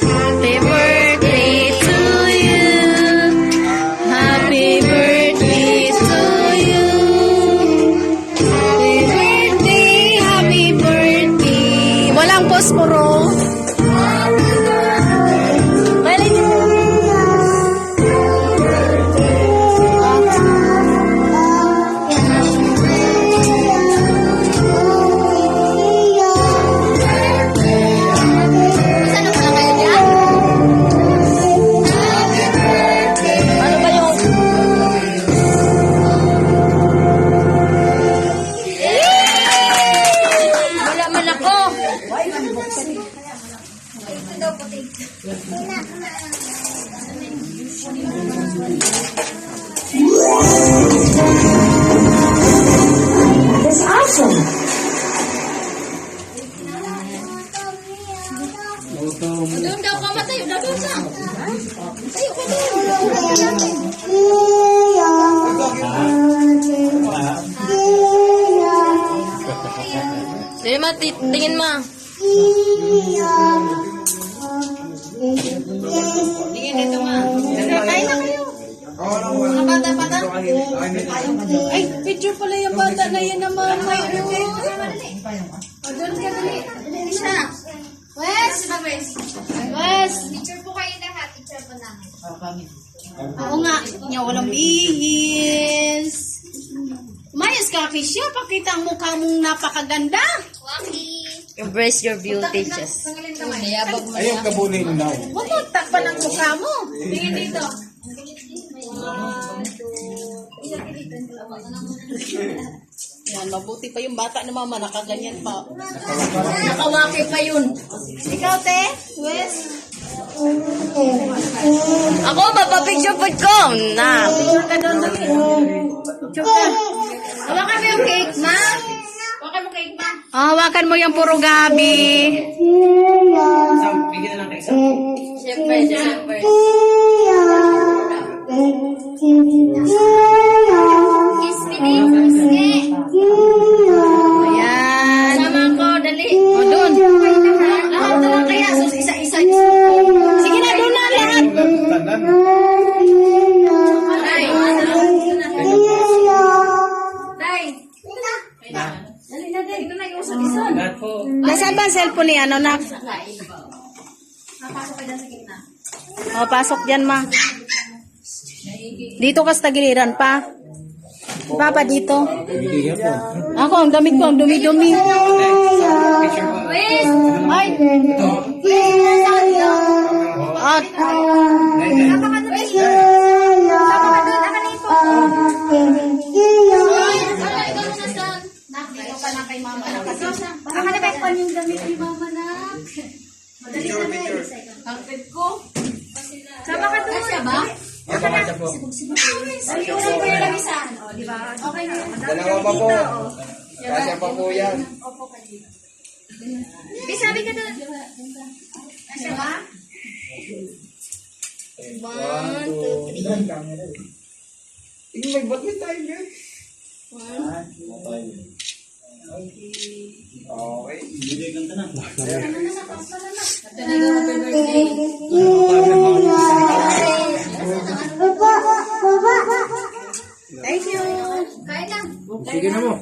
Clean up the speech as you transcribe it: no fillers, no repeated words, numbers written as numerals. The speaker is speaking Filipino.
Happy birthday to you. Happy birthday to you. Happy birthday, happy birthday. Walang posporo. That's awesome. Doon daw ka matayo. Doon sa. Tayo ka doon. Sige ma, tingin ma. Tingin dito ma. Kain na kayo. Mga bata-bata. Ay, picture pala yung bata na yan naman. O, doon ka dali. Isa. Wes! Wes! Picture po kayo lahat. Picture po namin. Oo nga. Niya walang bihis. Mayas ka, Fisya. Pakita ang mukha mong napakaganda. Waki! Embrace your beauty, just. Mayabag mo Ayun, kabulin na. Huwag mo takpan ang mukha mo. Tingin dito. Yan, mabuti pa yung bata na mama. Nakaganyan pa. Nakawaki pa yun. Ikaw, te? Wes? Ako, mapapicture po ko. Na. Picture ka doon. Picture ka. Hawakan mo yung cake, ma. Hawakan mo cake, ma. Hawakan mo yung puro gabi. Siyempre, siyempre. Kiss me din. Ayan. Sama ko, dali. O, doon. Lahat na lang kaya. So, isa-isa. Sige na, doon na lahat. Tay. Tay. Dali na, dali. Ito na yung usod-isod. Nasaan ba ang cellphone ni ano, nak? Napasok ka dyan sa gitna. O, pasok dyan, ma. Dito ka sa tagiliran pa. Papa, dito. Ako, ang damit ko, ang dumi-dumi. Wes! Ay! At! Sama ka doon. Kasya ba? Kasya po. Ayunan ko yung lamisan. O, di ba? Okay na. Dalawa pa po. Kasya pa po yan. Sabi ka doon. Kasya ba? 1, 2, 3. Mag-batman tayo, guys. Okay. Thank you. Kain lang. Sige na mo.